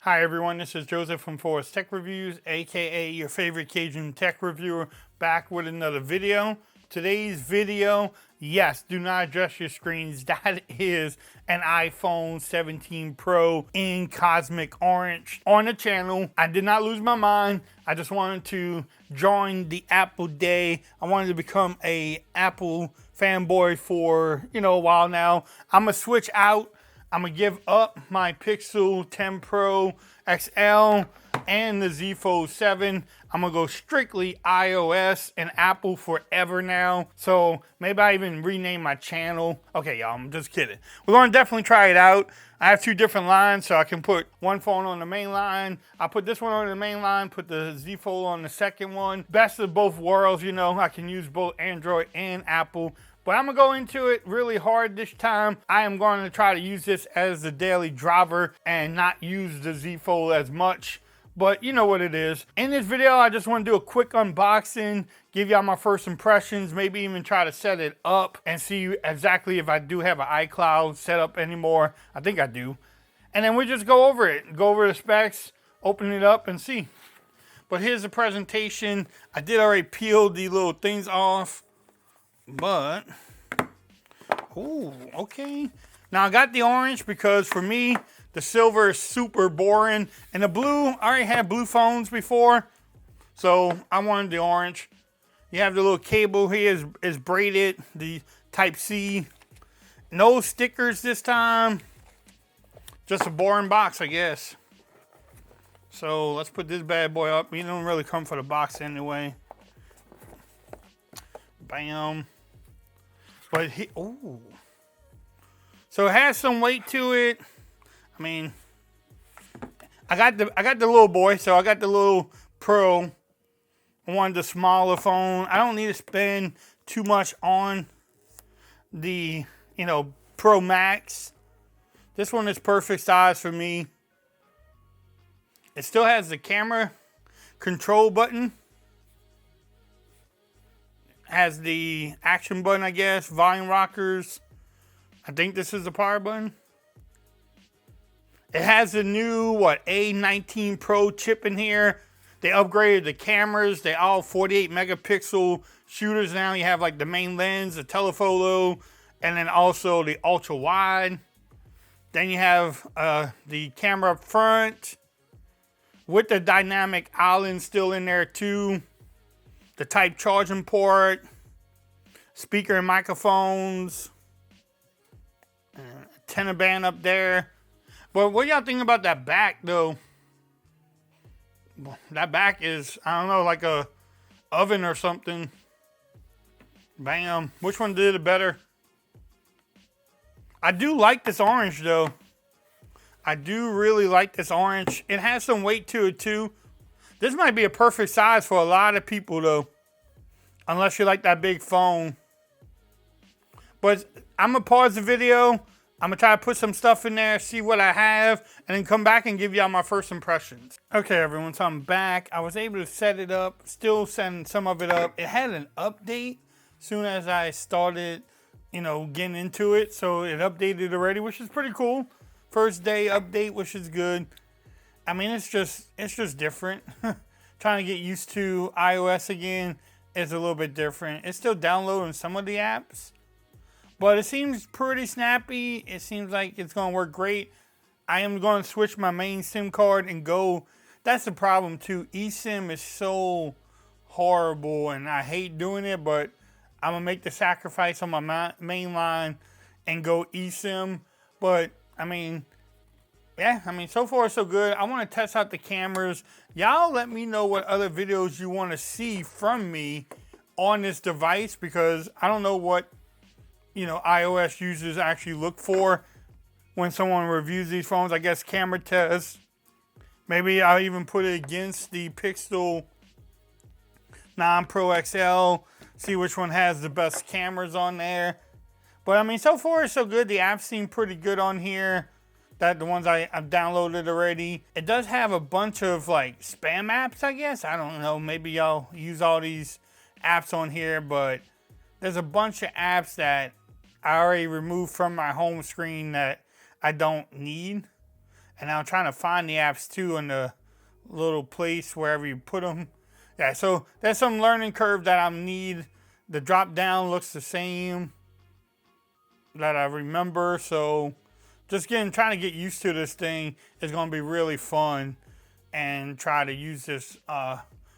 Hi everyone, this is Joseph from Forest Tech Reviews, aka your favorite Cajun tech reviewer, back with another video. Today's video, yes, do not adjust your screens. That is an iPhone 17 Pro in Cosmic Orange on the channel. I did not lose my mind. I just wanted to join the Apple Day. I wanted to become a Apple fanboy for, a while now. I'm gonna switch out. I'm gonna give up my Pixel 10 Pro XL and the Z Fold 7. I'm gonna go strictly iOS and Apple forever now. So maybe I even rename my channel. Okay, y'all, I'm just kidding. We're gonna definitely try it out. I have two different lines, so I can put one phone on the main line. I'll put this one on the main line, put the Z Fold on the second one. Best of both worlds, I can use both Android and Apple. But I'm going to go into it really hard this time. I am going to try to use this as the daily driver and not use the Z Fold as much. But you know what it is. In this video, I just want to do a quick unboxing, give y'all my first impressions, maybe even try to set it up and see exactly if I do have an iCloud set up anymore. I think I do. And then we just go over it, go over the specs, open it up and see. But here's the presentation. I did already peel the little things off. But, ooh, okay. Now I got the orange because for me, the silver is super boring. And the blue, I already had blue phones before. So I wanted the orange. You have the little cable here is braided, the Type-C. No stickers this time. Just a boring box, I guess. So let's put this bad boy up. You don't really come for the box anyway. Bam. But ooh. So it has some weight to it. I mean, I got the little boy, so I got the little Pro. I wanted the smaller phone. I don't need to spend too much on the, Pro Max. This one is perfect size for me. It still has the camera control button. Has the action button, I guess, volume rockers. I think this is the power button. It has the new, A19 Pro chip in here. They upgraded the cameras. They all 48 megapixel shooters now. You have the main lens, the telephoto, and then also the ultra wide. Then you have the camera up front with the dynamic island still in there too. The type charging port, speaker and microphones, antenna band up there. But what y'all think about that back though? That back is, I don't know, like a oven or something. Bam. Which one did it better? I do like this orange though. I do really like this orange. It has some weight to it too. This might be a perfect size for a lot of people though. Unless you like that big phone. But I'm going to pause the video. I'm going to try to put some stuff in there, see what I have, and then come back and give y'all my first impressions. Okay, everyone, so I'm back. I was able to set it up, still setting some of it up. It had an update soon as I started, getting into it. So it updated already, which is pretty cool. First day update, which is good. I mean, it's just different. Trying to get used to iOS again is a little bit different. It's still downloading some of the apps, but it seems pretty snappy. It seems like it's going to work great. I am going to switch my main SIM card and go. That's the problem too. eSIM is so horrible and I hate doing it, but I'm going to make the sacrifice on my main line and go eSIM. But I mean, yeah, so far so good. I want to test out the cameras. Y'all let me know what other videos you want to see from me on this device because I don't know what, iOS users actually look for when someone reviews these phones. I guess camera tests. Maybe I'll even put it against the Pixel 9 Pro XL. See which one has the best cameras on there. But so far so good. The apps seem pretty good on here. The ones I've downloaded already. It does have a bunch of spam apps, I guess. I don't know. Maybe y'all use all these apps on here, but there's a bunch of apps that I already removed from my home screen that I don't need. And I'm trying to find the apps too in the little place wherever you put them. Yeah, so there's some learning curve that I need. The drop down looks the same that I remember. So just trying to get used to this thing is going to be really fun, and try to use this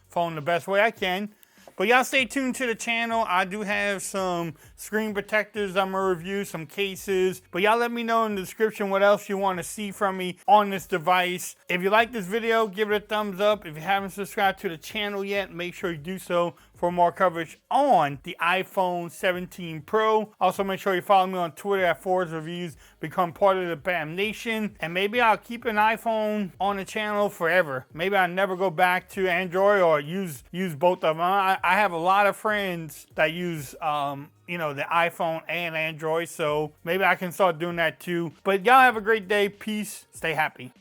phone the best way I can. But y'all stay tuned to the channel. I do have some screen protectors I'm gonna review, some cases. But y'all let me know in the description what else you want to see from me on this device. If you like this video, give it a thumbs up. If you haven't subscribed to the channel yet, make sure you do so for more coverage on the iPhone 17 Pro. Also, make sure you follow me on Twitter at Forrest Reviews. Become part of the BAM Nation. And maybe I'll keep an iPhone on the channel forever. Maybe I'll never go back to Android or use both of them. I have a lot of friends that use you know, the iPhone and Android, so maybe I can start doing that too. But y'all have a great day. Peace. Stay happy.